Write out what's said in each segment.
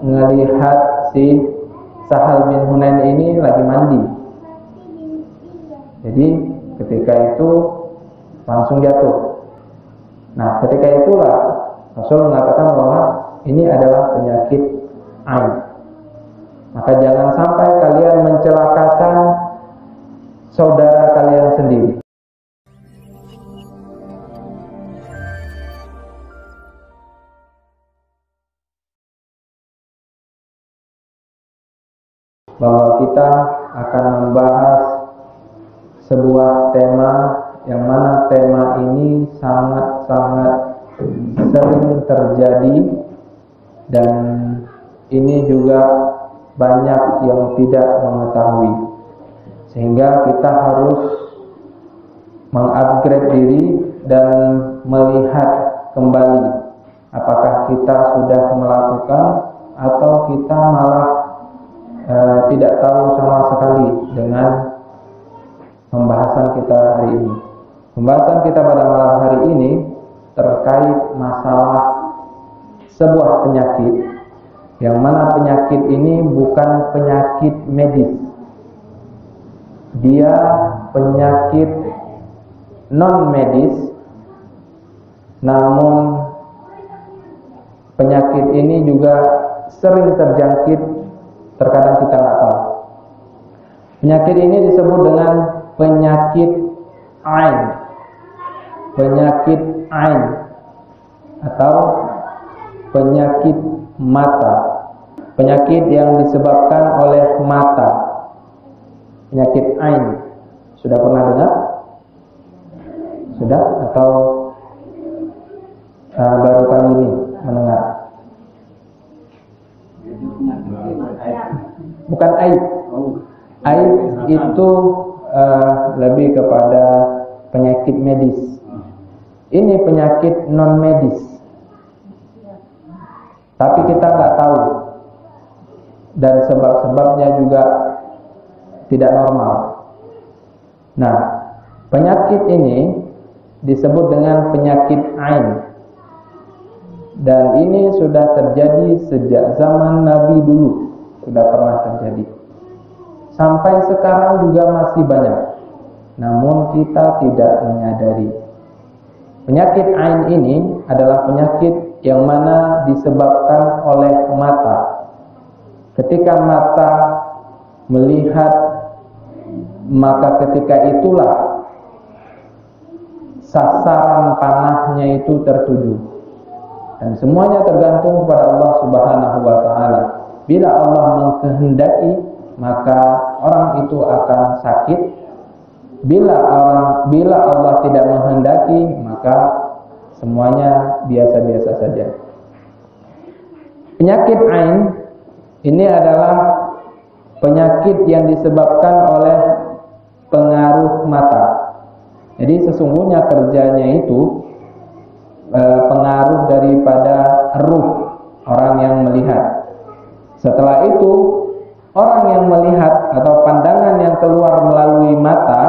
ngelihat si Sahal bin Hunain ini lagi mandi. Jadi ketika itu langsung jatuh. Nah, ketika itulah Rasul mengatakan bahwa ini adalah penyakit ain. Maka jangan sampai kalian mencelakakan saudara kalian sendiri. Bahwa kita akan membahas sebuah tema yang mana tema ini sangat-sangat sering terjadi dan ini juga banyak yang tidak mengetahui, sehingga kita harus mengupgrade diri dan melihat kembali apakah kita sudah melakukan atau kita malah tidak tahu sama sekali dengan pembahasan kita hari ini. Pembahasan kita pada malam hari ini terkait masalah sebuah penyakit, yang mana penyakit ini bukan penyakit medis. Dia penyakit non medis, namun penyakit ini juga sering terjangkit. Terkadang kita nggak tahu. Penyakit ini disebut dengan penyakit ain. Penyakit ain atau penyakit mata. Penyakit yang disebabkan oleh mata. Penyakit ain. Sudah pernah dengar? Sudah? Atau baru kali ini mendengar? Bukan aib. Aib itu lebih kepada penyakit medis. Ini penyakit non medis, tapi kita nggak tahu dan sebab-sebabnya juga tidak normal. Nah, penyakit ini disebut dengan penyakit ain, dan ini sudah terjadi sejak zaman Nabi dulu. Sudah pernah terjadi. Sampai sekarang juga masih banyak. Namun kita tidak menyadari. Penyakit ain ini adalah penyakit yang mana disebabkan oleh mata. Ketika mata melihat, maka ketika itulah sasaran panahnya itu tertuju. Dan semuanya tergantung kepada Allah Subhanahu wa taala. Bila Allah mengkehendaki, maka orang itu akan sakit. Bila Allah tidak menghendaki, maka semuanya biasa-biasa saja. Penyakit ain ini adalah penyakit yang disebabkan oleh pengaruh mata. Jadi sesungguhnya kerjanya itu pengaruh daripada ruh orang yang melihat. Setelah itu, orang yang melihat atau pandangan yang keluar melalui mata,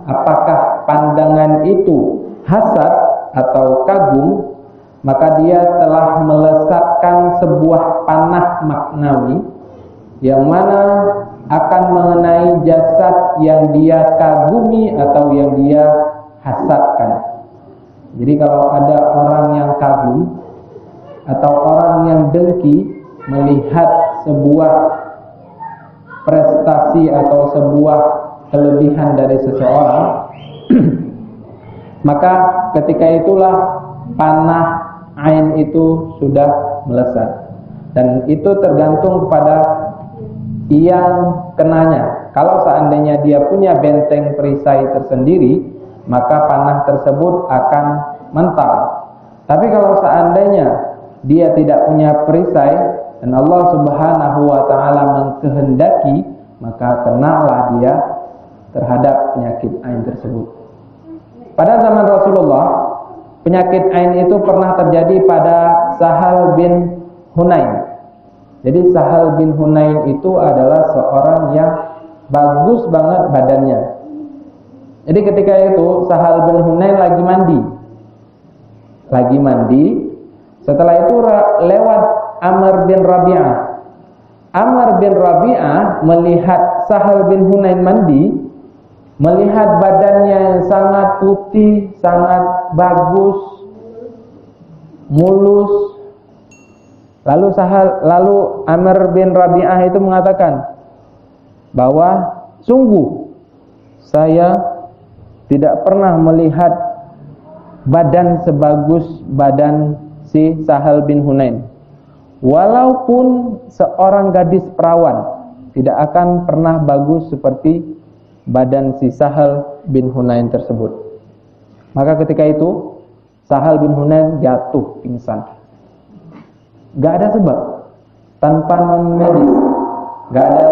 apakah pandangan itu hasad atau kagum, maka dia telah melesatkan sebuah panah maknawi yang mana akan mengenai jasad yang dia kagumi atau yang dia hasadkan. Jadi kalau ada orang yang kagum atau orang yang dengki melihat sebuah prestasi atau sebuah kelebihan dari seseorang, maka ketika itulah panah ain itu sudah melesat. Dan itu tergantung kepada yang kenanya. Kalau seandainya dia punya benteng perisai tersendiri, maka panah tersebut akan mental. Tapi kalau seandainya dia tidak punya perisai dan Allah Subhanahu wa taala mengkehendaki, maka kenalah dia terhadap penyakit ain tersebut. Pada zaman Rasulullah, penyakit ain itu pernah terjadi pada Sahal bin Hunain. Jadi Sahal bin Hunain itu adalah seorang yang bagus banget badannya. Jadi ketika itu Sahal bin Hunain lagi mandi. Setelah itu lewat Amr bin Rabi'ah. Amr bin Rabi'ah melihat Sahal bin Hunain mandi, melihat badannya yang sangat putih, sangat bagus, mulus. Lalu Amr bin Rabi'ah itu mengatakan bahwa sungguh saya tidak pernah melihat badan sebagus badan si Sahal bin Hunain. Walaupun seorang gadis perawan tidak akan pernah bagus seperti badan si Sahal bin Hunain tersebut. Maka ketika itu Sahal bin Hunain jatuh pingsan. Gak ada sebab, tanpa non medis, gak ada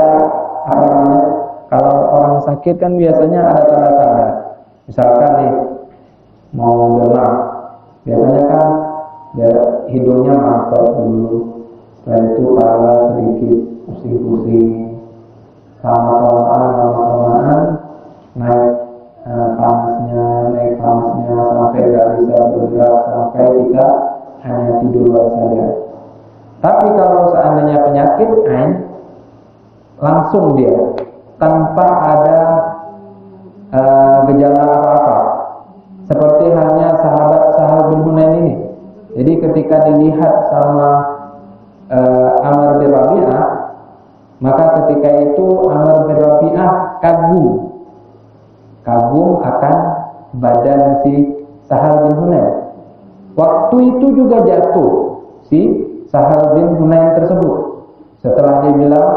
apa namanya. Kalau orang sakit kan biasanya ada tanda-tanda. Misalkan nih mau demam, biasanya kan hidungnya mampet dulu. Setelah itu kepala sedikit pusing-pusing, lama-lamaan naik panasnya sampai nggak bisa bergerak, sampai kita hanya tidur saja. Tapi kalau seandainya penyakit ain, langsung dia tanpa ada gejala apa-apa, seperti halnya sahabat Sahal bin Hunain ini. Jadi ketika dilihat sama Amr bin Rabi'ah, maka ketika itu Amr bin Rabi'ah kagum akan badan si Sahal bin Hunain. Waktu itu juga jatuh si Sahal bin Hunain tersebut. Setelah dia bilang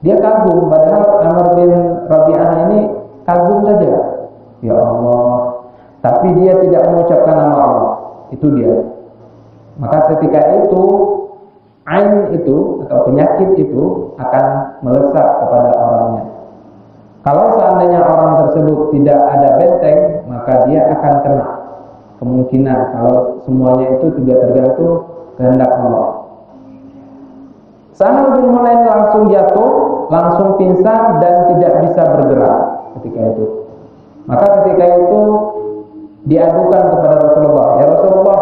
dia kagum, padahal Amr bin Rabi'ah ini kagum saja, ya Allah, tapi dia tidak mengucapkan nama Allah. Itu dia. Maka ketika itu ain itu atau penyakit itu akan melesat kepada orangnya. Kalau seandainya orang tersebut tidak ada benteng, maka dia akan kena. Kemungkinan kalau semuanya itu juga tergantung kehendak Allah. Sahal bin Hunain langsung jatuh, langsung pingsan dan tidak bisa bergerak ketika itu. Maka ketika itu diadukan kepada Rasulullah, ya Rasulullah,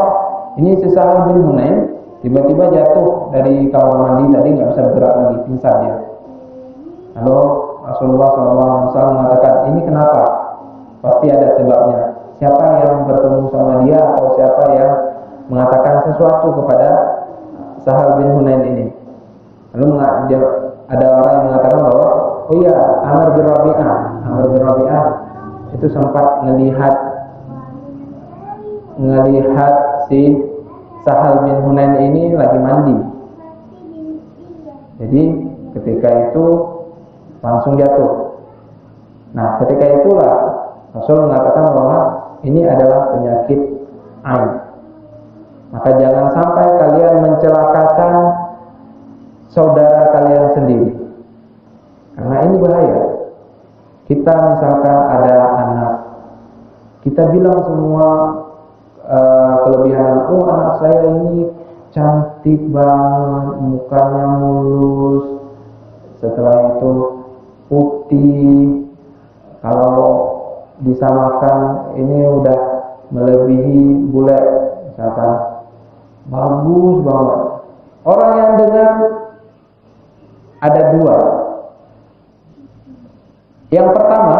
ini si Sahal bin Hunain tiba-tiba jatuh dari kamar mandi tadi, nggak bisa bergerak lagi, pingsan dia. Lalu Rasulullah SAW mengatakan, ini kenapa? Pasti ada sebabnya. Siapa yang bertemu sama dia atau siapa yang mengatakan sesuatu kepada Sahal bin Hunain ini? Lalu ada orang yang mengatakan bahwa, oh iya, Amr bin Rabi'ah itu sempat ngelihat si Sahal bin Hunain ini lagi mandi. Jadi ketika itu langsung jatuh. Nah, ketika itulah Rasul mengatakan bahwa ini adalah penyakit ain. Maka jangan sampai kalian mencelakakan saudara kalian sendiri, karena ini bahaya. Kita misalkan ada anak, kita bilang semua kelebihan, oh anak saya ini cantik banget, mukanya mulus, setelah itu putih, kalau disamakan ini udah melebihi bule, misalkan bagus banget. Orang yang dengar ada dua. Yang pertama,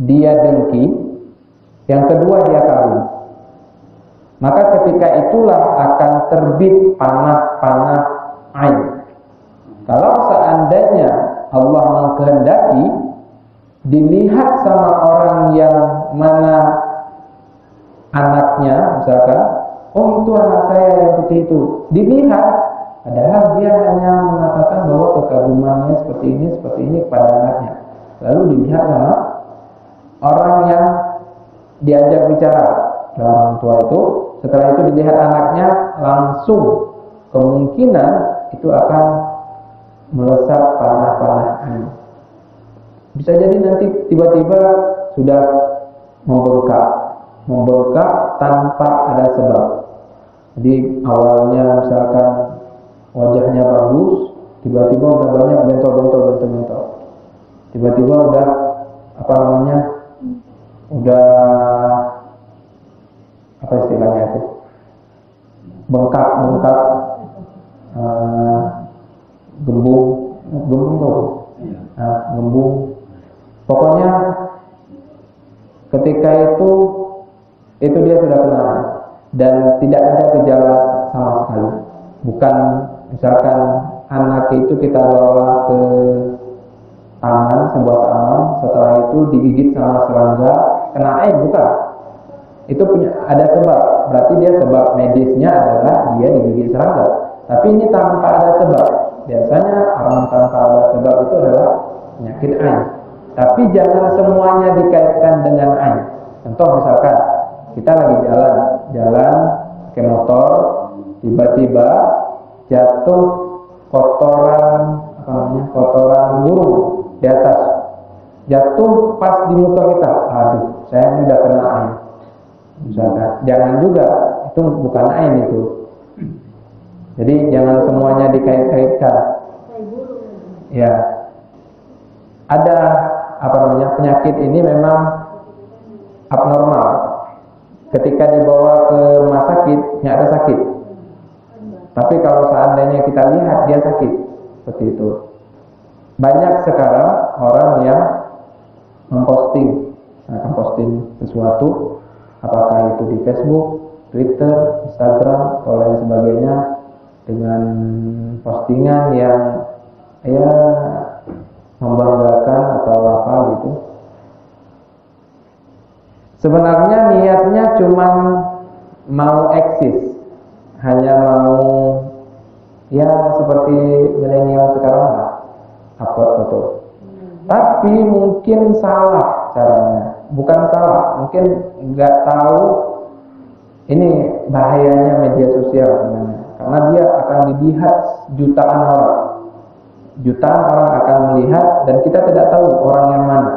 dia dengki. Yang kedua, dia kagum. Maka ketika itulah akan terbit panah-panah ain. Kalau seandainya Allah mengkehendaki dilihat sama orang yang mana anaknya, misalkan, oh itu anak saya yang putih itu, dilihat, padahal dia hanya mengatakan bahwa kekagumannya seperti ini kepada anaknya. Lalu dilihat sama orang yang diajak bicara oleh orang tua itu, setelah itu dilihat anaknya, langsung kemungkinan itu akan melesat panah-panah ini. Bisa jadi nanti tiba-tiba sudah membengkak tanpa ada sebab. Jadi awalnya misalkan wajahnya bagus, tiba-tiba udah banyak bentol. Tiba-tiba udah udah apa istilahnya itu, bengkak, gembung tuh, gembung. Pokoknya ketika itu dia sudah kena dan tidak ada gejala sama sekali. Bukan misalkan anak itu kita bawa ke sebuah taman, setelah itu digigit sama serangga, kena ain, bukan. Itu ada sebab, berarti dia sebab medisnya adalah dia digigit serangga. Tapi ini tanpa ada sebab. Biasanya orang tanpa ada sebab itu adalah penyakit ain. Tapi jangan semuanya dikaitkan dengan ain. Contoh misalkan kita lagi jalan pakai motor, tiba-tiba jatuh kotoran burung di atas, jatuh pas di muka kita. Aduh, saya ini udah kena ain. Misalkan, jangan juga, itu bukan ain itu. Jadi jangan semuanya dikait-kaitkan. Ya, ada penyakit ini memang abnormal. Ketika dibawa ke rumah sakit, nggak ada sakit. Tapi kalau seandainya kita lihat dia sakit, seperti itu. Banyak sekarang orang yang memposting sesuatu, apakah itu di Facebook, Twitter, Instagram, atau lain sebagainya, dengan postingan yang membanggakan atau apa gitu. Sebenarnya niatnya cuma mau eksis, hanya mau seperti milenial sekarang lah, upload foto. Tapi mungkin salah caranya, bukan salah, mungkin nggak tahu ini bahayanya media sosial sebenarnya, karena dia akan dilihat jutaan orang akan melihat, dan kita tidak tahu orang yang mana.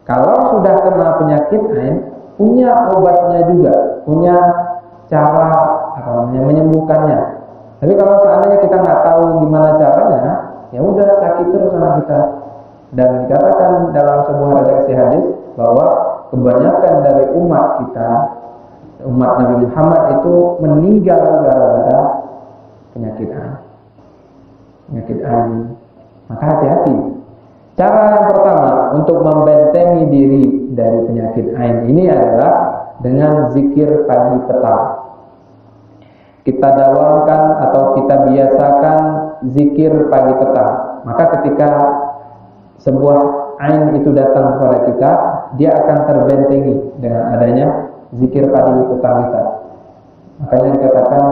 Kalau sudah kena penyakit ain, punya obatnya juga, punya cara menyembuhkannya. Tapi kalau seandainya kita nggak tahu gimana caranya, ya udah sakit terus anak kita. Dan dikatakan dalam sebuah redaksi hadis bahwa kebanyakan dari umat Nabi Muhammad itu meninggal gara-gara penyakit ain. Maka hati-hati. Cara yang pertama untuk membentengi diri dari penyakit ain ini adalah dengan zikir pagi petang. Kita dawamkan atau kita biasakan zikir pagi petang. Maka ketika sebuah ain itu datang kepada kita, dia akan terbentengi dengan adanya zikir pagi petang kita. Makanya dikatakan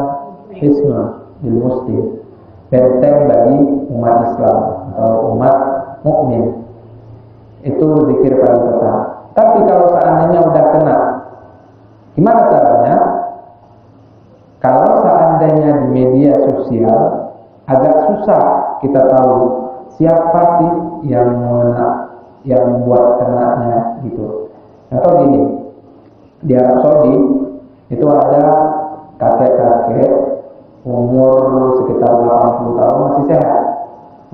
hisnun lil muslim, benteng bagi umat Islam atau umat mukmin. Itu zikir pagi petang. Tapi kalau seandainya udah kena, gimana caranya? Kalau seandainya di media sosial agak susah kita tahu siapa sih yang buat kenanya gitu. Contoh gini, di Arab Saudi itu ada kakek-kakek umur sekitar 80 tahun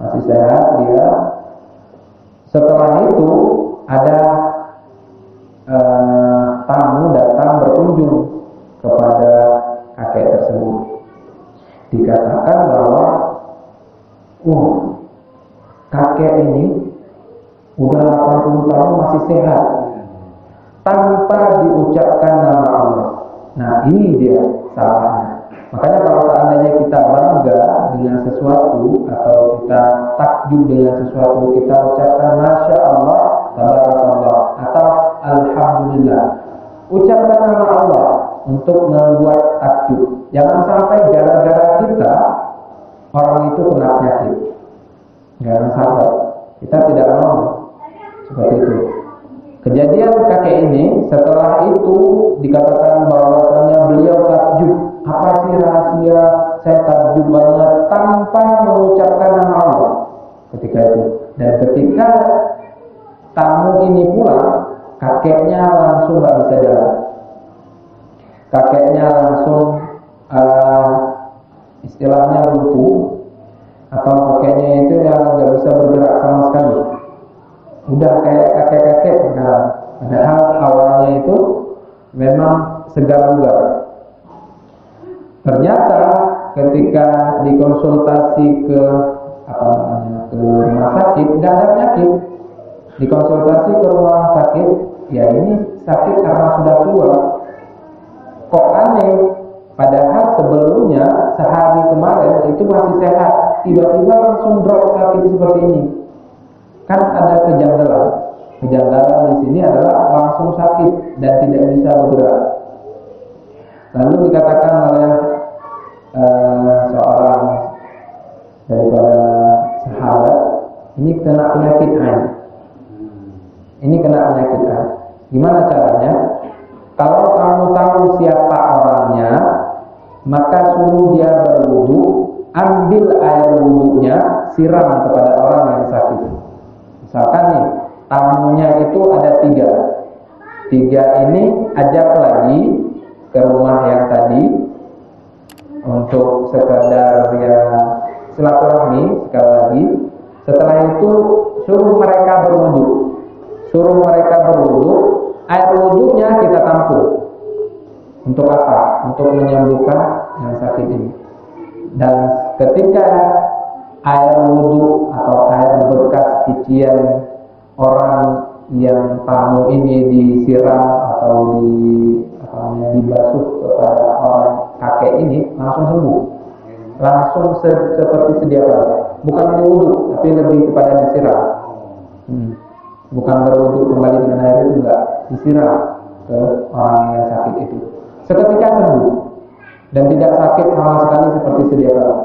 masih sehat dia. Setelah itu ada tamu datang berkunjung kepada kakek tersebut. Dikatakan bahwa kakek ini udah 80 tahun masih sehat tanpa diucapkan nama Allah. Nah, ini dia salahnya. Makanya kalau seandainya kita bangga dengan sesuatu atau kita takjub dengan sesuatu, kita ucapkan Masya Allah, Tabarakallah, atau Alhamdulillah. Ucapkan nama Allah untuk membuat takjub. Jangan sampai gara-gara kita orang itu kena penyakit. Jangan sampai. Kita tidak mau seperti itu. Kejadian kakek ini setelah itu dikatakan bahwasanya beliau takjub. Apa sih rahasia saya takjub banget tanpa mengucapkan nama Allah ketika itu. Dan ketika tamu ini pulang, kakeknya langsung nggak bisa jalan. Kakeknya langsung istilahnya lumpuh, atau kakeknya itu yang nggak bisa bergerak sama sekali. Udah kayak kakek-kakek sekarang. Padahal awalnya itu memang segar bugar. Ternyata ketika dikonsultasi ke ke rumah sakit, nggak ada penyakit. Dikonsultasi ke rumah sakit, ya ini sakit karena sudah tua. Kok aneh? Padahal sebelumnya sehari kemarin itu masih sehat, tiba-tiba langsung drop sakit seperti ini. Kan ada kejanggalan. Kejanggalan di sini adalah langsung sakit dan tidak bisa bergerak. Lalu dikatakan oleh seorang daripada sahabat, ini kena penyakit ain. Ini kena penyakit ain. Gimana caranya? Kalau kamu tahu siapa orangnya, maka suruh dia berwudu, ambil air wudunya, siram kepada orang yang sakit. Misalkan nih, tamunya itu ada 3. 3 ini ajak lagi ke rumah yang tadi untuk sekedar ya silaturahmi sekali lagi. Setelah itu suruh mereka berwudu. Air wudunya kita tampung. Untuk apa? Untuk menyembuhkan yang sakit ini. Dan ketika air wudu atau air bekas cucian orang yang tamu ini disiram atau dibasuh kepada orang kakek ini, langsung sembuh. Langsung seperti sedia kala. Bukan wudu, tapi lebih kepada disiram. Bukan berwudu kembali dengan air itu, enggak, disiram ke orang yang sakit itu. Seketika sembuh dan tidak sakit sama sekali seperti sedia kala.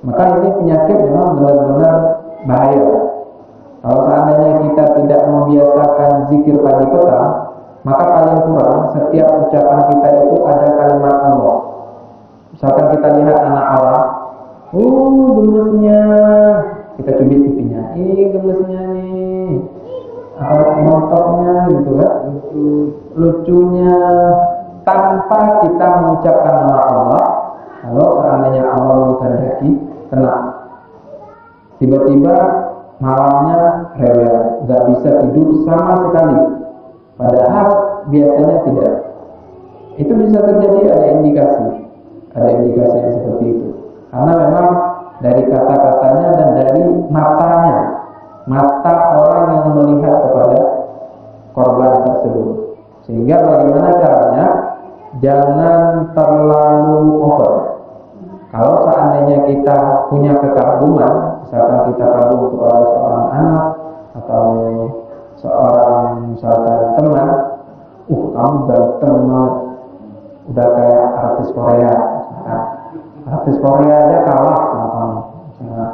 Maka ini penyakit memang benar-benar bahaya. Kalau seandainya kita tidak membiasakan zikir pagi petang, maka paling kurang setiap ucapan kita itu ada kalimat Allah. Misalkan kita lihat anak orang, gemesnya, kita cubit pipinya, gemesnya nih, montoknya gitu kan, lucunya, tanpa kita mengucapkan nama Allah. Kalau seandainya Allah menghendaki kena, tiba-tiba malamnya rewel, nggak bisa tidur sama sekali, padahal biasanya tidak. Itu bisa terjadi, ada indikasi yang seperti itu, karena memang dari kata-katanya dan dari mata orang yang melihat kepada korban tersebut. Sehingga bagaimana caranya? Jangan terlalu over. Kalau seandainya kita punya kekaguman, misalkan kita kagum kepada seorang anak atau seorang misalkan teman, kamu ganteng banget, udah kayak artis Korea, misalkan. Artis Korea aja kalah sama kamu. Misalkan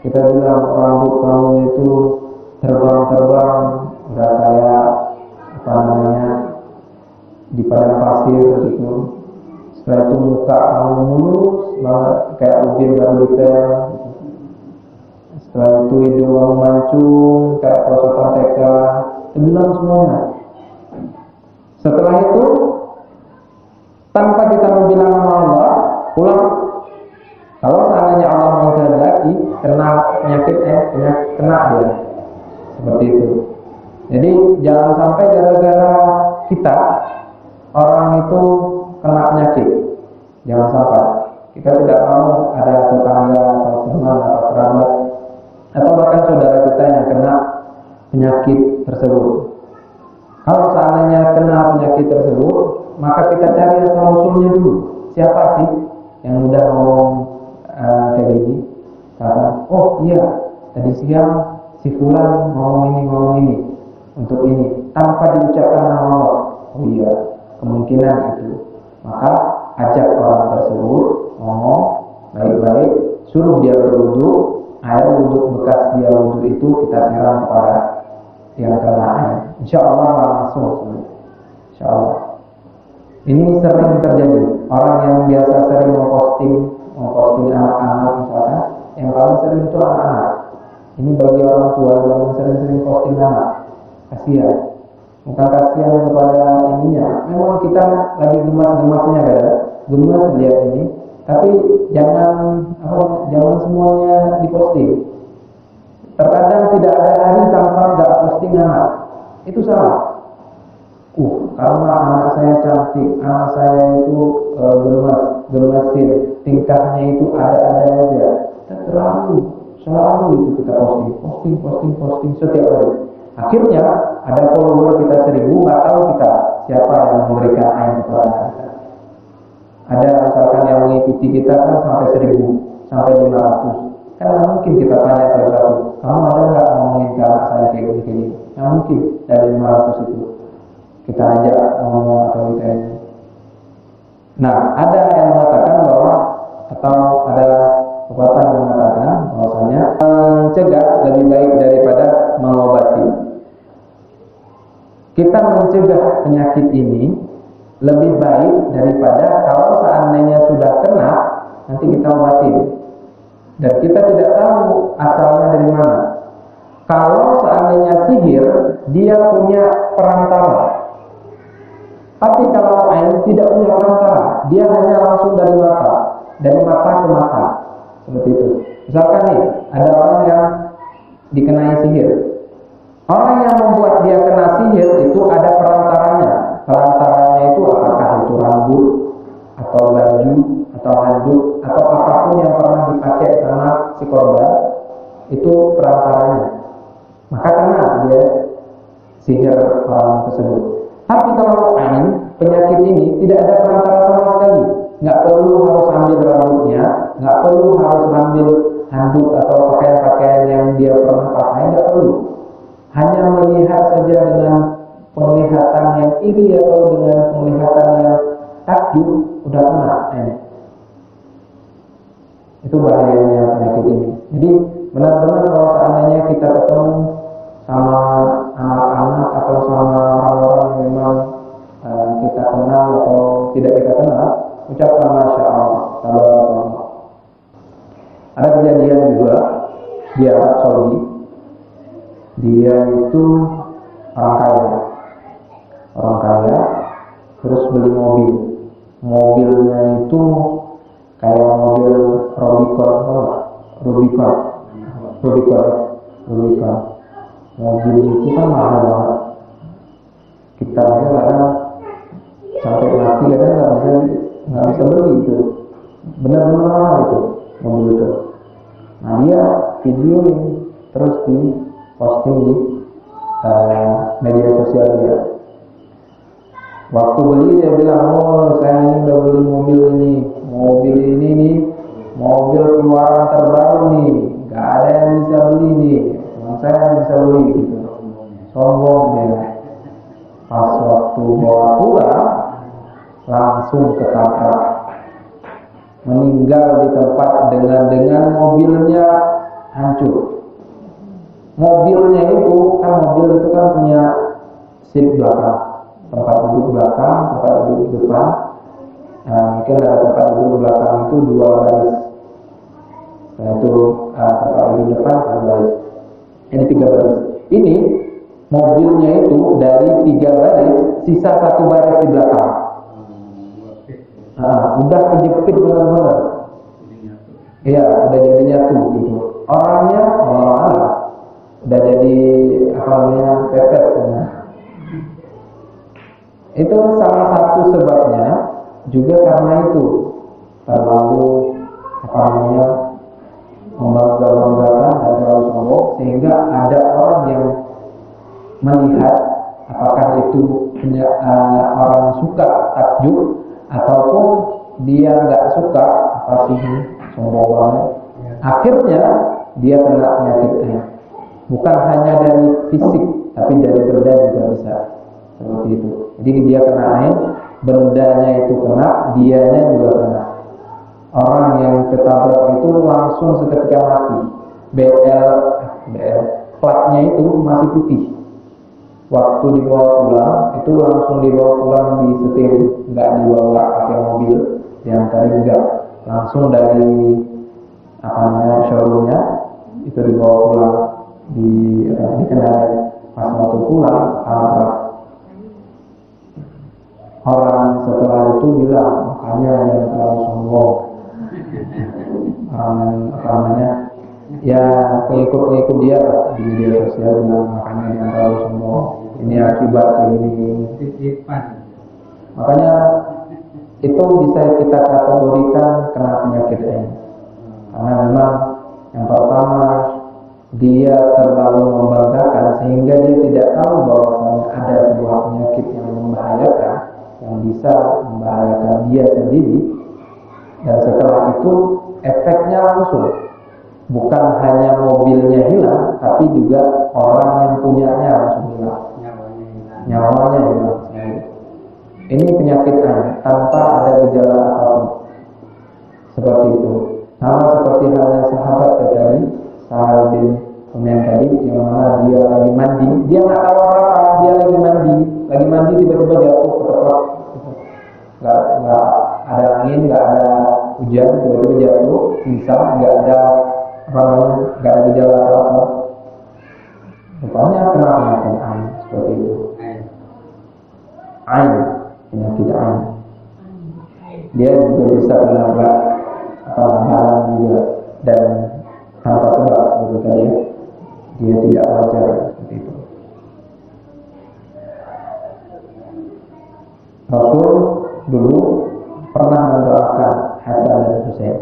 kita bilang rambut kamu itu terbang, udah kayak di padang pasir gitu. Setelah itu muka kamu mulus banget kayak ubin baru dipel gitu. Setelah itu hidung kamu mancung kayak perosotan TK, bilang semuanya. Setelah itu tanpa kita membilang nama Allah, pulang. Kalau seandainya Allah menghendaki kena penyakitnya, kena dia. Seperti itu. Jadi jangan sampai gara-gara kita orang itu kena penyakit. Jangan sampai. Kita tidak mau ada tetangga atau teman atau kerabat atau bahkan saudara kita yang kena penyakit tersebut. Kalau seandainya kena penyakit tersebut, maka kita cari asal-usulnya dulu. Siapa sih yang udah ngomong kayak gini? Karena iya, tadi siang si fulan ngomong ini untuk ini tanpa diucapkan nama Allah. Iya, kemungkinan itu. Maka ajak orang tersebut ngomong baik-baik, suruh dia berwudu, air wudu bekas dia wudu itu kita siram kepada yang kena air. Insyaallah langsung. Insyaallah. Ini sering terjadi. Orang yang biasa sering memposting anak-anak misalkan, yang paling sering itu anak-anak. Ini bagi orang tua yang sering-sering posting anak, kasihan. Bukan kasihan kepada ininya. Memang kita lagi gemas-gemasnya kan, gemas lihat ini. Tapi jangan semuanya diposting. Terkadang tidak ada hari tanpa nggak posting anak. Itu salah. Karena anak saya cantik, anak saya itu gemasin, tingkahnya itu ada-ada aja. Terlalu. selalu itu kita posting setiap hari. Akhirnya ada follower kita 1000, nggak tahu kita siapa yang memberikan ain kepada kita. Ada misalkan yang mengikuti kita kan sampai 1000, sampai 500. Kan nggak mungkin kita tanya satu-satu, kamu ada nggak ngomongin ke anak saya kayak gini? Nggak mungkin dari 500 itu kita ajak ngomong atau kita ini. Nah, ada yang mengatakan bahwa, atau ada pepatah yang mengatakan bahwasanya mencegah lebih baik daripada mengobati. Kita mencegah penyakit ini lebih baik daripada kalau seandainya sudah kena nanti kita obatin. Dan kita tidak tahu asalnya dari mana. Kalau seandainya sihir, dia punya perantara. Tapi kalau ain tidak punya perantara, dia hanya langsung dari mata ke mata, seperti itu. Misalkan nih, ada orang yang dikenai sihir. Orang yang membuat dia kena sihir itu ada perantaranya. Perantaranya itu apakah itu rambut, atau baju, atau handuk, atau apapun yang pernah dipakai sama si korban, itu perantaranya. Maka kena dia sihir orang tersebut. Tapi kalau ain, penyakit ini tidak ada perantara sama sekali. Nggak perlu harus ambil rambutnya, nggak perlu harus ambil handuk atau pakaian-pakaian yang dia pernah pakai, nggak perlu. Hanya melihat saja dengan penglihatan yang iri atau dengan penglihatan yang takjub, udah kena ain. Itu bahayanya penyakit ini. Jadi benar-benar kalau seandainya kita ketemu sama anak-anak atau sama orang-orang yang memang kita kenal atau tidak kita kenal, ucapkan Masya Allah, tabarakallah. Ada kejadian juga di Arab Saudi. Dia itu orang kaya, terus beli mobil. Mobilnya itu kayak mobil Rubicon. Mobil itu kan mahal banget. Kita aja kadang sampai mati kadang nggak bisa beli itu. Benar-benar mahal itu mobil itu. Nah dia videoin terus di posting di media sosial dia. Waktu beli dia bilang, oh saya ini udah beli mobil ini nih, mobil keluaran terbaru nih, nggak ada yang bisa beli nih, cuma saya yang bisa beli gitu. Sombong dia. Pas waktu bawa pulang langsung ketabrak, meninggal di tempat dengan mobilnya hancur. Mobilnya itu kan punya seat belakang, tempat duduk belakang, tempat duduk depan. Nah, mungkin ada tempat duduk belakang itu 2 baris. Yaitu tempat duduk depan 1 baris. Ini 3 baris. Ini mobilnya itu dari 3 baris, sisa 1 baris di belakang. Udah kejepit benar-benar. Iya, udah jadi nyatu gitu. Orangnya Allah udah jadi pepes ya. Itu salah satu sebabnya juga karena itu terlalu membangga-banggakan dan terlalu sombong, sehingga ada orang yang melihat apakah itu orang suka takjub ataupun dia nggak suka, apa sih sombong banget. Akhirnya dia kena penyakit ain. Bukan hanya dari fisik, tapi dari benda juga bisa seperti itu. Jadi dia kena ain, bendanya itu kena, dianya juga kena. Orang yang ketabrak itu langsung seketika mati. BL platnya itu masih putih. Waktu dibawa pulang itu langsung dibawa pulang di setir, nggak dibawa pakai mobil, diantarin enggak, langsung dari showroomnya itu dibawa pulang dikendarai. Pas waktu pulang orang setelah itu bilang, makanya yang terlalu sombong, ya pengikut dia di media sosial bilang makanya yang terlalu sombong, ini akibat ini. Makanya itu bisa kita kategorikan kena penyakit ini, karena memang yang pertama dia terlalu membanggakan sehingga dia tidak tahu bahwasanya ada sebuah penyakit yang membahayakan, yang bisa membahayakan dia sendiri, dan setelah itu efeknya langsung, bukan hanya mobilnya hilang, tapi juga orang yang punyanya langsung hilang, nyawanya hilang. Ini penyakit ain tanpa ada gejala apapun, seperti itu. Sama seperti halnya sahabat tadi, Sahal bin Hunain tadi, yang mana dia lagi mandi, dia nggak tahu apa-apa, dia lagi mandi tiba-tiba jatuh ketepak, nggak ada angin, nggak ada hujan, tiba-tiba jatuh, pingsan, nggak ada nggak ada gejala apa-apa. Rupanya kena penyakit ain seperti itu. Ain, penyakit ain. Dia juga bisa menabrak barang juga, dan tanpa sebab seperti tadi, dia tidak wajar seperti itu. Rasul dulu pernah mendoakan Hasan dan Husain,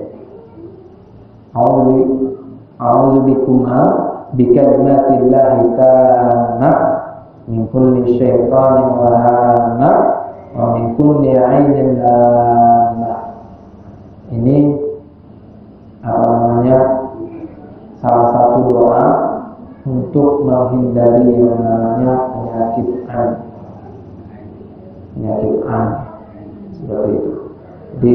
A'udzu bikuma bikalimatillahi tammah min kulli syaitanin wa hamah wa min kulli 'ainin lamah. Ini salah satu doa untuk menghindari yang namanya penyakit ain. Seperti itu. Jadi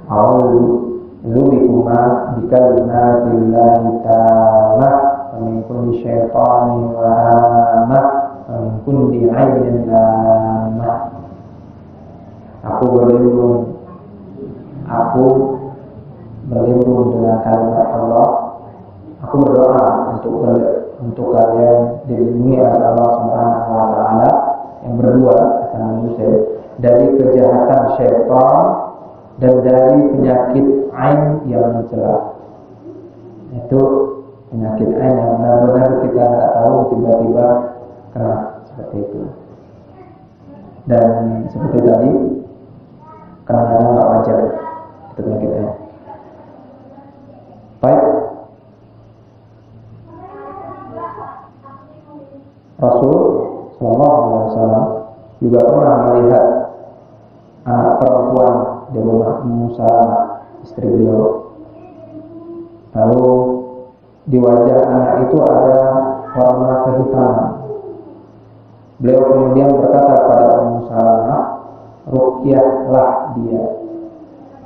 a'udzu bikuma bikalimatillahi tammah min kulli syaitanin wa hamah wa min kulli 'ainin lamah. Aku berlindung dengan kalimat Allah. Aku berdoa untuk kalian dilindungi oleh Allah Subhanahu wa taala, yang berdua Hasan Husain, dari kejahatan syaitan dan dari penyakit ain yang mencela. Itu penyakit ain yang benar-benar kita nggak tahu, tiba-tiba kena seperti itu. Dan seperti tadi, kadang-kadang nggak wajar itu penyakit ain. Baik, Rasul Sallallahu Alaihi Wasallam juga pernah melihat anak perempuan di rumah Musa, istri beliau. Lalu di wajah anak itu ada warna kehitaman. Beliau kemudian berkata kepada Musa, ruqyahlah dia,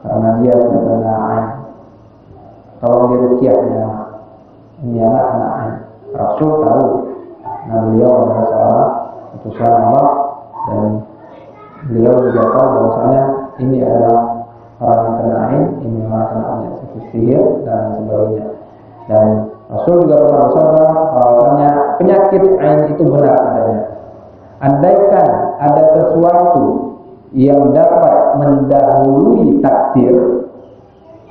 karena dia terkena ain. Tolong diruqyahnya, ini anak kena ain. Rasul tahu, nah beliau adalah seorang utusan Allah, dan beliau juga tahu bahwasanya ini adalah orang yang kena ain, ini orang kena penyakit sihir dan sebagainya. Dan Rasul juga pernah bersabda bahwasanya penyakit ain itu benar adanya. Andaikan ada sesuatu yang dapat mendahului takdir,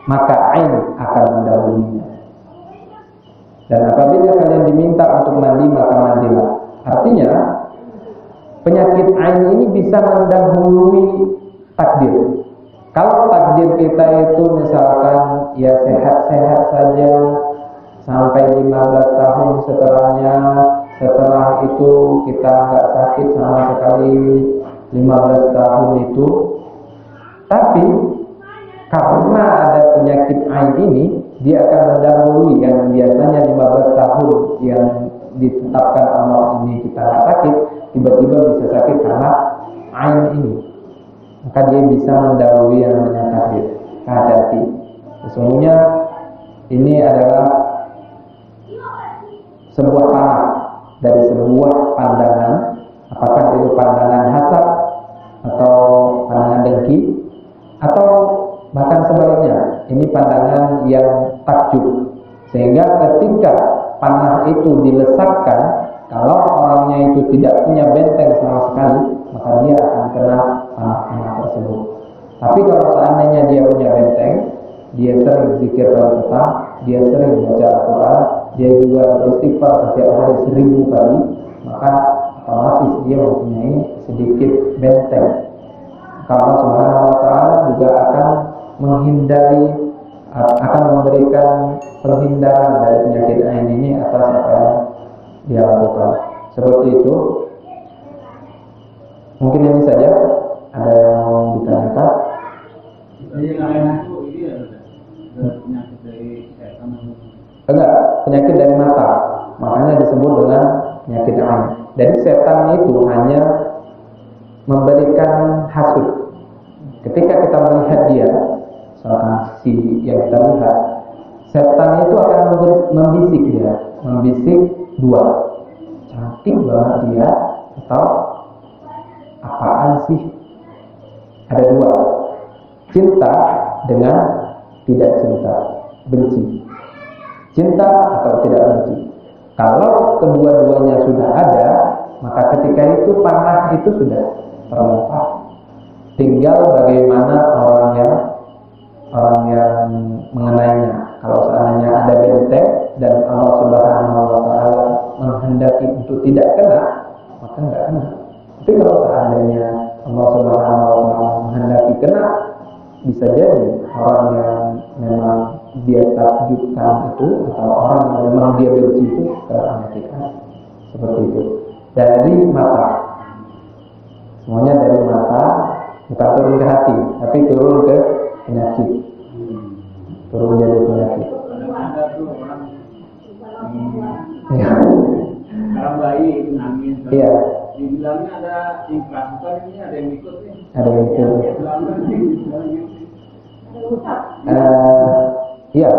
maka ain akan mendahulunya. Dan apabila kalian diminta untuk mandi, maka mandilah. Artinya penyakit ain ini bisa mendahului takdir. Kalau takdir kita itu misalkan ya sehat-sehat saja sampai 15 tahun setelahnya, setelah itu kita nggak sakit sama sekali 15 tahun itu, tapi karena ada penyakit ain ini, dia akan mendahului yang biasanya 15 tahun yang ditetapkan Allah ini kita nggak sakit, tiba-tiba bisa sakit karena ain ini. Maka dia bisa mendahului yang namanya takdir. Hati-hati. Sesungguhnya ini adalah sebuah panah dari sebuah pandangan, apakah itu pandangan hasad atau pandangan dengki, atau bahkan sebaliknya, ini pandangan yang takjub. Sehingga ketika panah itu dilesatkan, kalau orangnya itu tidak punya benteng sama sekali, maka dia akan kena panah-panah tersebut. Tapi kalau seandainya dia punya benteng, dia sering zikir pada petang, dia sering baca Al-Quran, dia juga beristighfar setiap hari 1000 kali, maka otomatis dia mempunyai sedikit benteng. Allah Subhanahu wa taala juga akan menghindari akan memberikan penghindaran dari penyakit ain ini atas apa yang dia lakukan. Seperti itu. Mungkin ini saja. Ada yang mau ditanyakan? Penyakit dari setan. Enggak, penyakit dari mata. Makanya disebut dengan penyakit ain. Jadi setan itu hanya memberikan hasud. Ketika kita melihat dia, misalkan si yang kita lihat, setan itu akan membisik dia, membisik dua, cantik banget dia, atau apaan sih? Ada dua, cinta dengan tidak cinta, benci, cinta atau tidak benci. Kalau kedua-duanya sudah ada, maka ketika itu panah itu sudah terlempar. Tinggal bagaimana orang yang mengenainya. Kalau seandainya ada benteng dan Allah Subhanahu wa taala menghendaki untuk tidak kena, maka enggak kena. Tapi kalau seandainya Allah Subhanahu wa taala menghendaki kena, bisa jadi orang yang memang dia takjubkan itu atau orang yang memang dia benci itu kena penyakit. Seperti itu. Dari mata. Semuanya dari mata. Bukan turun ke hati, tapi turun ke penyakit. Turun jadi penyakit. Ada tuh orang Ya. orang bayi itu nangis. Iya. Dibilangnya ada yang kerasukan ini, ada yang ikut nih. Ada yang itu. Iya,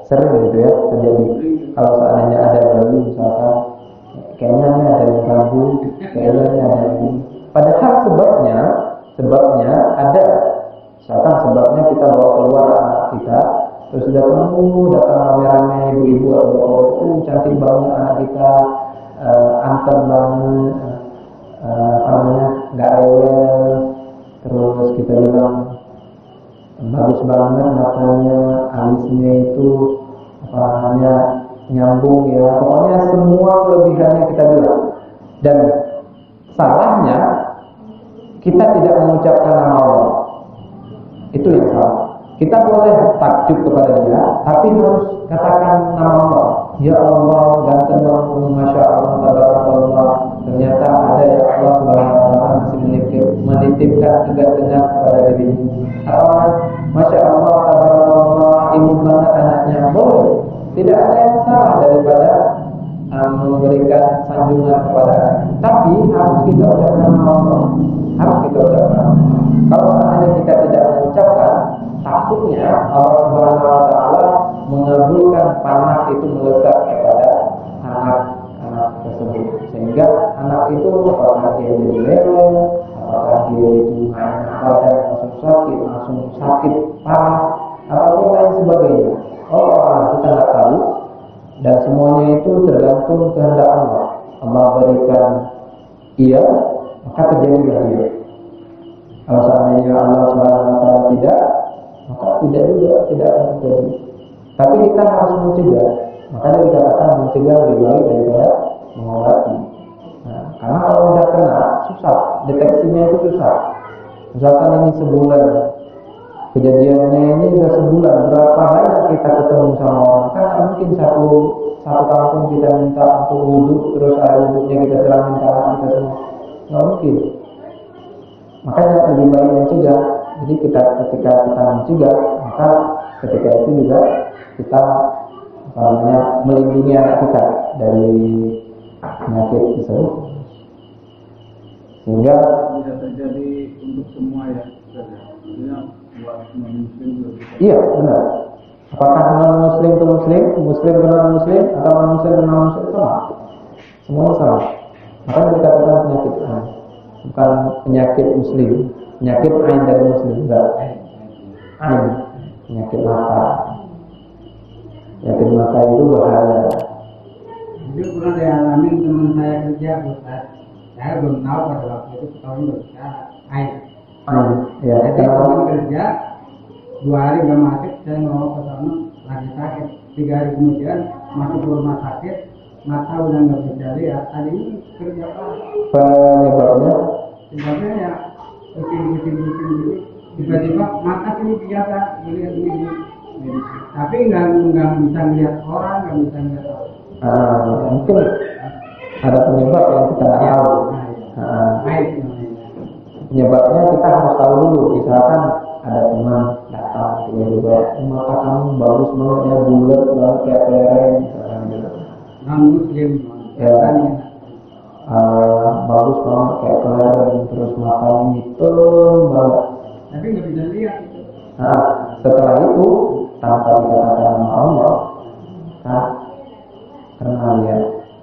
sering gitu ya terjadi. Kalau seandainya ada bayi misalkan, kayaknya ini ada yang ganggu, kayaknya ini ada yang ini. Padahal sebabnya ada. Misalkan sebabnya kita bawa keluar anak kita, terus datang rame-rame ibu-ibu atau bapak, cantik banget anak kita, anteng banget, nggak rewel, terus kita bilang bagus banget matanya, alisnya itu nyambung ya, pokoknya semua kelebihannya kita bilang. Dan salahnya kita tidak mengucapkan nama Allah. Itu yang salah. Kita boleh takjub kepada dia, tapi harus katakan nama Allah. Ya Allah, ganteng banget, masya Allah, tabarakallah. Ternyata ada ya Allah Subhanahu wa taala masih menitipkan kegantengan kepada dirimu. Atau masya Allah, tabarakallah, imut banget anaknya. Boleh. Tidak ada yang salah daripada memberikan sanjungan kepada anak. Tapi harus kita ucapkan nama Allah. Harus kita ucapkan. Kalau seandainya kita tidak mengucapkan, takutnya Allah Subhanahu wa taala mengabulkan panah itu melesat kepada anak tersebut. Sehingga anak itu apakah dia jadi rewel, apakah dia itu badan langsung sakit parah, ataupun lain sebagainya. Kita nggak tahu, dan semuanya itu tergantung kehendak Allah. Allah berikan iya, maka terjadilah dia. Kalau seandainya Allah Subhanahu wa taala tidak, maka tidak akan terjadi. Tapi kita harus mencegah. Makanya dikatakan mencegah lebih baik daripada mengobati. Nah, karena kalau sudah kena susah, deteksinya itu susah. Misalkan ini sebulan, kejadiannya ini sudah sebulan, berapa banyak kita ketemu sama orang? Kan mungkin satu kampung kita minta untuk wudhu, terus air wudhunya kita siramin ke anak kita semua, nggak mungkin. Makanya lebih baik mencegah. Jadi ketika kita mencegah, maka ketika itu juga kita melindungi anak kita dari penyakit tersebut. Sehingga bisa terjadi untuk semua ya. Maksudnya buat non-muslim juga. Iya, benar. Apakah non-muslim ke muslim, muslim ke non-muslim, atau non-muslim ke non-muslim, sama? Semuanya sama. Makanya dikatakan penyakit ain. Bukan penyakit muslim, penyakit ain dari muslim, enggak. Ain, penyakit mata. Penyakit mata itu bahaya. Jadi pernah dialami teman saya kerja, Ustaz. Saya belum tahu pada waktu itu ketahuan berbicara ain. Ya, Jadi teman kerja 2 hari nggak masuk, saya mau ke sana lagi sakit. 3 hari kemudian masuk ke rumah sakit, mata udah nggak bisa lihat. Tadi ini kerja apa? penyebabnya Sebabnya ya kucing gitu. Tiba-tiba mata ini biasa melihat ini medis. Tapi nggak bisa ngeliat orang, nggak bisa ngeliat orang. Mungkin ada penyebab yang kita nggak tahu. Baik. Penyebabnya kita harus tahu dulu. Misalkan ada teman datang tiba-tiba, mata kamu bagus banget ya, bulat banget kayak kelereng, misalkan gitu. Non muslim. Ya, bagus banget kayak kelereng, terus matanya hitam banget. Tapi nggak bisa lihat itu. Nah, setelah itu tanpa dikatakan sama Allah, karena ya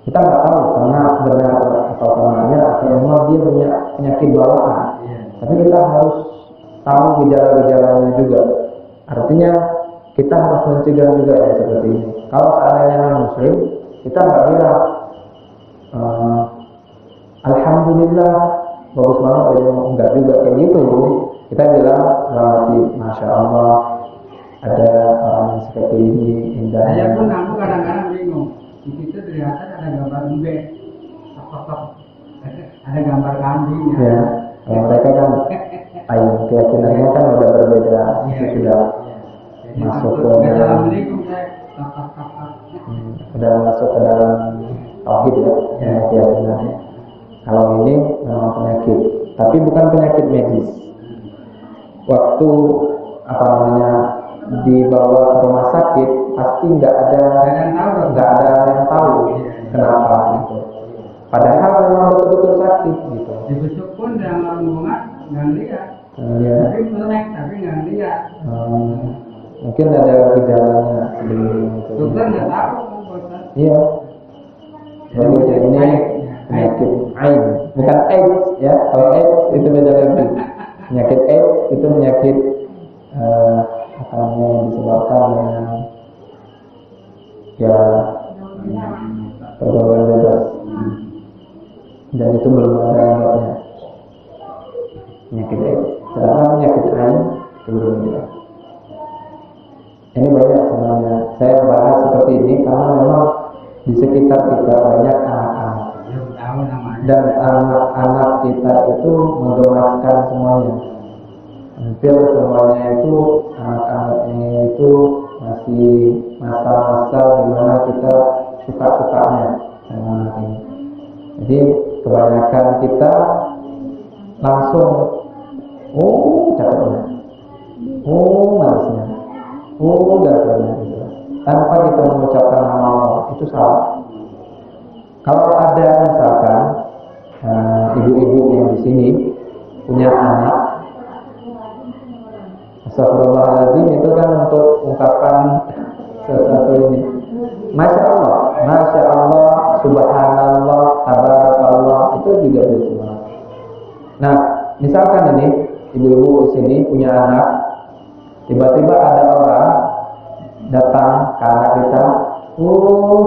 kita nggak tahu karena benar atau karena atau memang dia punya penyakit bawaan. Tapi kita harus tahu gejala-gejalanya juga. Artinya kita harus mencegah juga ya seperti ini. Kalau seandainya non muslim, kita nggak bilang alhamdulillah bagus banget wajahmu, enggak juga kayak gitu. Kita bilang masya Allah ada orang yang seperti ini indahnya. Saya pun aku kadang-kadang bingung. Di situ terlihat ada gambar embek, ada gambar kambing. Ya, kalau mereka kan keyakinannya kan udah berbeda, itu sudah masuk ke dalam udah masuk ke dalam tauhid ya, keyakinannya. Kalau ini memang penyakit, tapi bukan penyakit medis. Waktu dibawa ke rumah sakit pasti nggak ada yang tahu kenapa gitu. Padahal memang betul-betul sakit gitu. Dibesuk pun dalam rombongan nggak lihat. Tapi melek tapi nggak lihat. Mungkin ada gejalanya sebelum itu. Dokter nggak tahu. Iya. Jadi ini penyakit Ain, bukan AIDS ya. Kalau AIDS itu beda lagi. Penyakit AIDS itu penyakit yang disebabkan dengan ya pergaulan bebas, dan itu belum ada obatnya. Penyakit AIDS. Sedangkan penyakit Ain itu belum ada. Ini banyak sebenarnya. Saya bahas seperti ini karena memang di sekitar kita banyak anak-anak. Dan anak-anak kita itu menggemaskan semuanya. Hampir semuanya itu anak-anaknya itu masih masa-masa dimana kita suka-sukanya sama anak ini. Jadi kebanyakan kita langsung cakepnya, manisnya, gantengnya gitu. Tanpa kita mengucapkan nama Allah, itu salah. Kalau ada misalkan ibu-ibu yang di sini punya anak, astagfirullahaladzim, itu kan untuk ungkapan sesuatu ini. Masya Allah, subhanallah, tabarakallah, itu juga bisa. Nah, misalkan ini ibu-ibu di sini punya anak, tiba-tiba ada orang datang ke anak kita,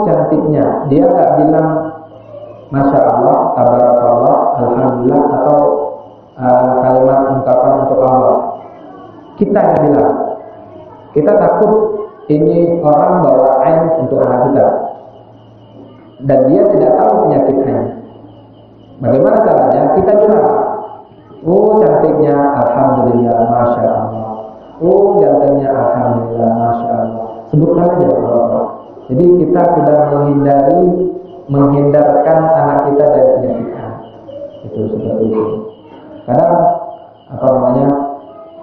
cantiknya, dia nggak bilang masya Allah, tabarakallah, alhamdulillah, atau kalimat ungkapan untuk Allah. Kita yang bilang, kita takut ini orang bawa ain untuk anak kita, dan dia tidak tahu penyakit ain. Bagaimana caranya? Kita bilang, cantiknya, alhamdulillah, masya Allah. Gantengnya, alhamdulillah, masya Allah. Sebutkan aja Allah. Jadi kita sudah menghindarkan anak kita dari penyakit ain. Itu seperti itu. Kadang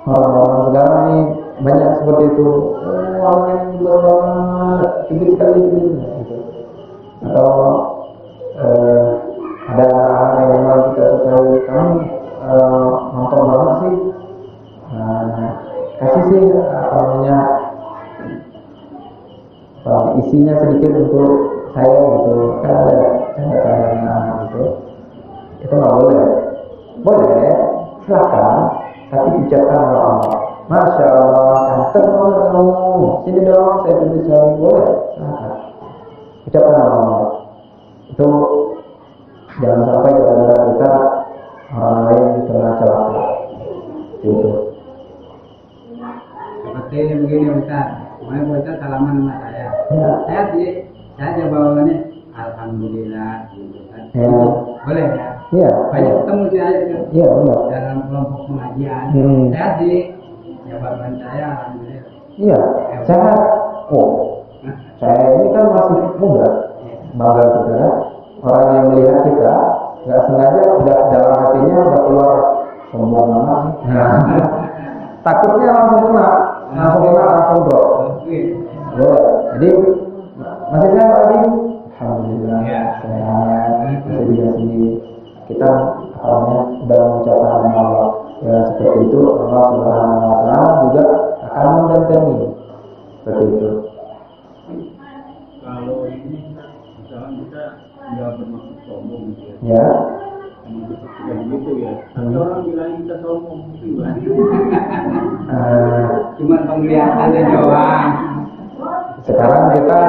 orang-orang sekarang ini banyak seperti itu. Orangnya buat banget, cubit sekali gitu. Atau ada anak yang memang kita sukai, kamu nonton banget sih, kasih sih isinya sedikit untuk saya gitu. Kan ada cara-cara gitu. Itu nggak boleh. Boleh, silakan, tapi ucapkan Allah. Masya Allah, ganteng banget kamu. Sini dong, saya cubit sekali. Boleh, silakan. Ucapkan Allah. Itu jangan sampai gara-gara kita orang lain kena celaka. Itu. Seperti ini begini Ustaz. Kemarin Ustaz salaman sama saya. Ya. Saya jawabannya alhamdulillah. Ya. Boleh ya? Iya. Banyak ketemu saya itu. Iya, benar. Dalam kelompok pengajian. Saya jawaban saya alhamdulillah. Iya, sehat. Oh, saya ini kan masih muda, bangga kita kan. Orang yang melihat kita nggak sengaja udah dalam hatinya udah keluar sombong amat. Takutnya langsung drop. Jadi masih sehat lagi. Alhamdulillah sehat. Masih dikasih kita udah mengucapkan Allah ya seperti itu. Allah Subhanahu Wa Taala juga akan membentengi seperti itu. Kalau ini misalkan kita nggak bermaksud sombong gitu ya. Ya. Kayak gitu ya. Tapi orang bilang kita sombong itu gimana? Cuma penglihatannya doang. Sekarang kita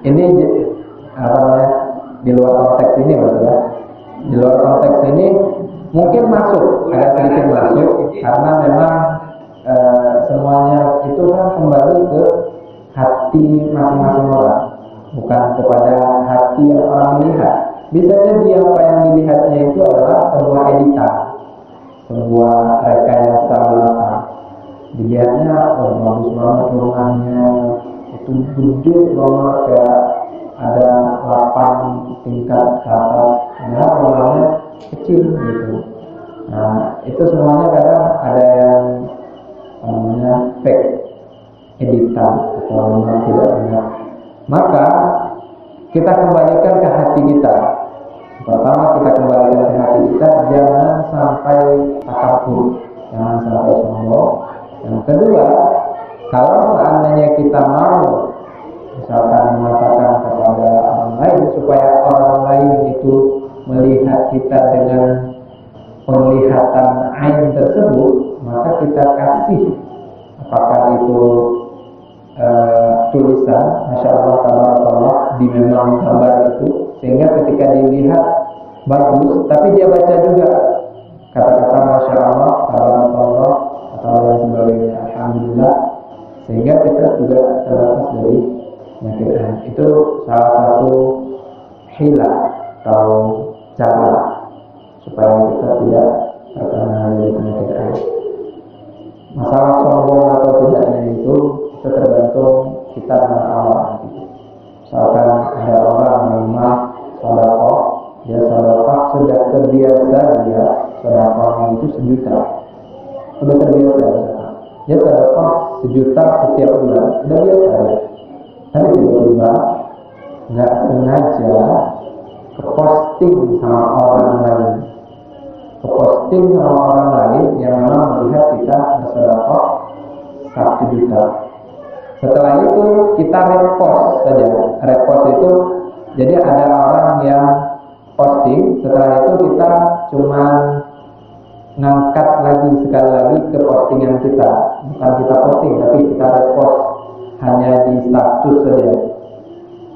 ini apa namanya di luar konteks ini berarti ya. Di luar konteks ini mungkin masuk, agak sedikit masuk karena memang semuanya itu kan kembali ke hati masing-masing orang, bukan kepada hati yang orang melihat. Bisa jadi apa yang dilihatnya itu adalah sebuah editan, sebuah rekayasa belakang. Dilihatnya bagus banget rumahnya, itu gede banget kayak ada 8 tingkat ke atas, nah rumahnya kecil gitu. Nah itu semuanya kadang ada yang namanya fake editan atau memang tidak benar. Maka kita kembalikan ke hati kita. Pertama kita kembalikan ke hati kita, jangan sampai takabur, jangan sampai sombong. Yang kedua, kalau seandainya kita mau misalkan mengatakan kepada orang lain supaya orang lain itu melihat kita dengan penglihatan ain tersebut, maka kita kasih apakah itu tulisan Masya Allah Tabarakallah di memang gambar itu, sehingga ketika dilihat bagus tapi dia baca juga kata-kata Masya Allah Tabarakallah atau lain sebagainya, Alhamdulillah, sehingga kita juga terlepas dari penyakit ain. Itu salah satu hilah atau cara supaya kita tidak terkena dari penyakit ain. Masalah sombong atau tidaknya itu tergantung kita dengan Allah nanti. Misalkan ada orang menerima sedekah, dia sedekah sudah terbiasa, dia sedekahnya itu 1 juta, sudah terbiasa misalkan. Dia sedekah 1 juta setiap bulan, sudah biasa ya. Tapi tiba-tiba nggak sengaja keposting sama orang lain, yang memang melihat kita bersedekah 1 juta. Setelah itu kita repost saja. Repost itu jadi ada orang yang posting, setelah itu kita cuma ngangkat lagi sekali lagi ke postingan kita, bukan kita posting tapi kita repost hanya di status saja.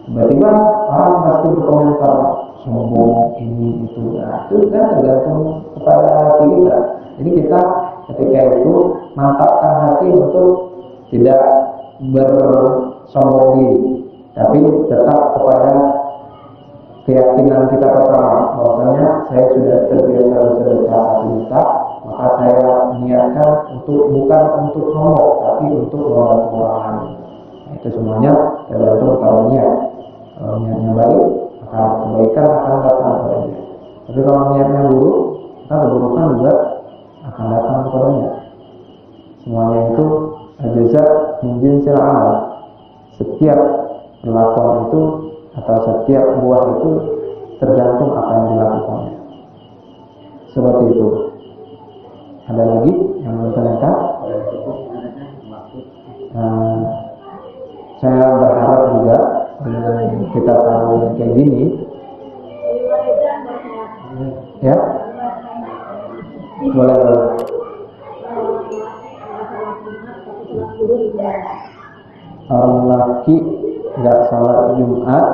Tiba-tiba orang pasti berkomentar sombong ini itu. Nah, itu kan tergantung kepada hati kita. Jadi kita ketika itu mantapkan hati untuk tidak bersombong diri, tapi tetap kepada keyakinan kita pertama bahwasanya saya sudah terbiasa bersedekah 1 juta, maka saya niatkan untuk bukan untuk sombong tapi untuk membantu orang lain. Nah, itu semuanya tergantung kalau niat. Kalau niatnya baik, maka kebaikan akan datang kepadanya. Tapi kalau niatnya buruk, maka keburukan juga akan datang kepadanya. Semuanya itu jaza min jinsil amal. Setiap perlakuan itu atau setiap buah itu tergantung apa yang dilakukannya. Seperti itu. Ada lagi yang mau ditanyakan? Saya berharap juga dengan kita tahu yang kayak gini, ya, boleh. Orang laki nggak sholat Jumat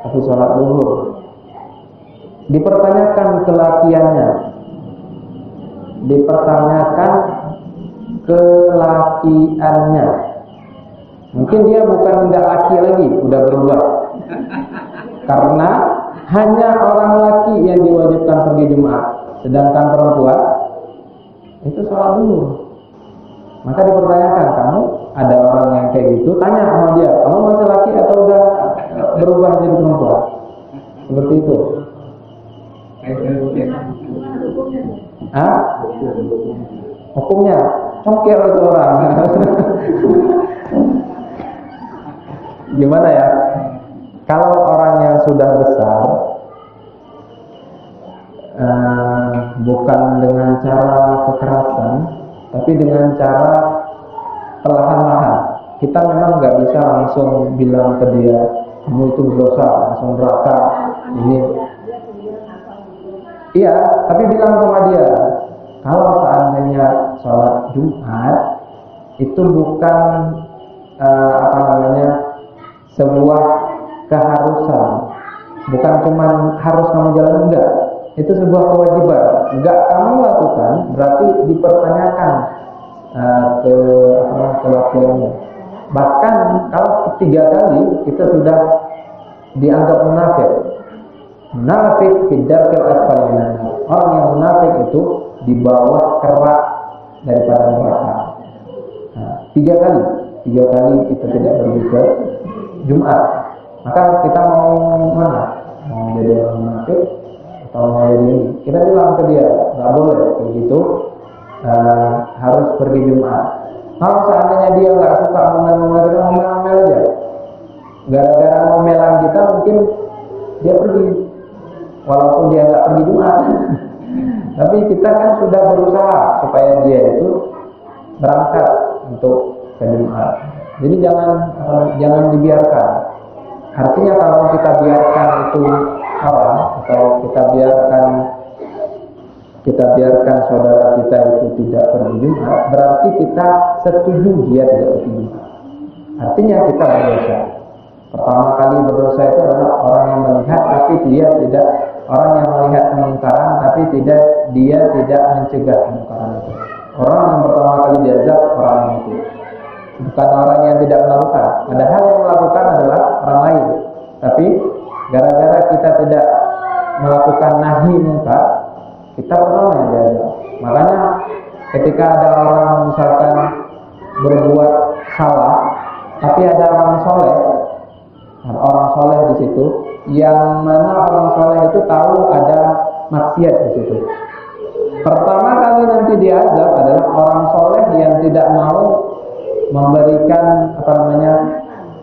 tapi sholat zuhur, dipertanyakan kelakiannya, mungkin dia bukan nggak laki lagi, udah berubah, karena hanya orang laki yang diwajibkan pergi Jumat, sedangkan perempuan itu sholat zuhur. Maka dipertanyakan, kamu ada orang yang kayak gitu, tanya sama dia, kamu masih laki atau udah berubah jadi perempuan? Seperti itu. Hah? Hukumnya congkel itu orang. Gimana ya? Kalau orang yang sudah besar, bukan dengan cara kekerasan, tapi dengan cara perlahan-lahan. Kita memang nggak bisa langsung bilang ke dia, kamu itu berdosa, langsung neraka. Ini, iya, tapi bilang sama dia, kalau seandainya sholat Jumat itu bukan sebuah keharusan, bukan cuma harus kamu jalan, enggak. Itu sebuah kewajiban, enggak kamu lakukan berarti dipertanyakan ke laki-lakinya. Bahkan kalau 3 kali kita sudah dianggap munafik. Munafik fidarkil asfali. Orang yang munafik itu di bawah kerak daripada neraka. 3 kali kita tidak pergi ke Jumat. Maka kita mau mana? Mau jadi orang munafik atau mau jadi ini? Kita bilang ke dia, nggak boleh kayak gitu, harus pergi Jumat. Kalau seandainya dia nggak suka ngomel-ngomel, kita ngomel-ngomel aja. Gara-gara ngomelan kita mungkin dia pergi, walaupun dia nggak pergi Jumat. Tapi kita kan sudah berusaha supaya dia itu berangkat untuk ke Jumat. Jadi jangan dibiarkan. Artinya kalau kita biarkan itu haram, atau kita biarkan saudara kita itu tidak pergi Jumat, berarti kita setuju dia tidak pergi Jumat. Artinya kita berdosa. Pertama kali berdosa itu adalah orang yang melihat tapi dia tidak, orang yang melihat kemungkaran tapi dia tidak mencegah kemungkaran itu. Orang yang pertama kali diazab orang itu, bukan orang yang tidak melakukan. Padahal yang melakukan adalah orang lain. Tapi gara-gara kita tidak melakukan nahi munkar, kita pertama yang diazab. Makanya ketika ada orang misalkan berbuat salah, tapi ada orang soleh di situ, yang mana orang soleh itu tahu ada maksiat di situ. Pertama kali nanti diazab adalah orang soleh yang tidak mau memberikan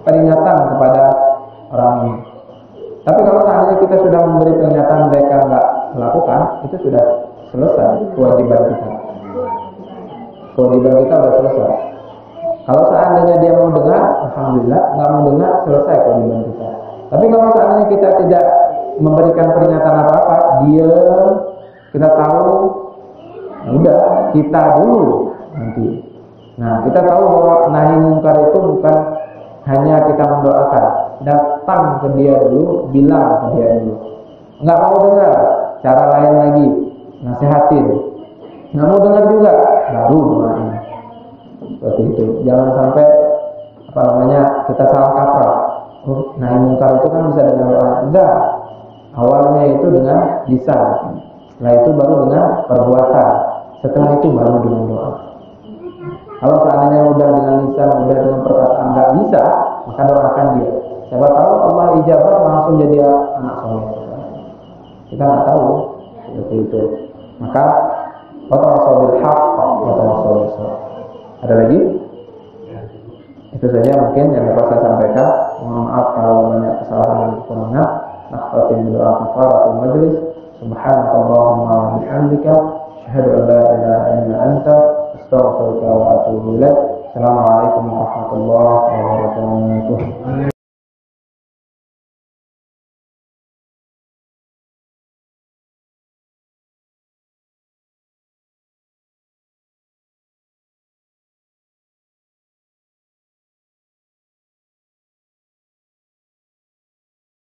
peringatan kepada orang ini. Tapi kalau seandainya kita sudah memberi peringatan, mereka nggak melakukan, itu sudah selesai kewajiban kita. Kewajiban kita sudah selesai. Kalau seandainya dia mau dengar, alhamdulillah. Nggak mau dengar, selesai kewajiban kita. Tapi kalau seandainya kita tidak memberikan peringatan apa-apa, diam, kita tahu, ya udah, kita dulu nanti. Nah, kita tahu bahwa nahi mungkar itu bukan hanya kita mendoakan, datang ke dia dulu, bilang ke dia dulu. Nggak mau dengar, cara lain lagi, nasihatin. Nggak mau dengar juga, baru doain. Seperti itu. Jangan sampai kita salah kaprah. Nahi mungkar itu kan bisa dengan doa. Enggak. Awalnya itu dengan lisan. Setelah itu baru dengan perbuatan. Setelah itu baru dengan doa. Kalau seandainya udah dengan lisan, udah dengan perkataan nggak bisa, maka doakan dia. Siapa tahu Allah ijabah langsung jadi anak soleh. Kita nggak tahu seperti itu. Maka watawassaw bil haqq watawassaw bis sabr. Ada lagi? Itu saja mungkin yang dapat saya sampaikan. Mohon maaf kalau banyak kesalahan dan kekurangan. Nakhtatim bi doa kafaratul majlis. Subhanakallahumma wa bihamdika, asyhadu an la ilaha illa anta, astaghfiruka wa atubu ilaik. Assalamualaikum warahmatullahi wabarakatuh.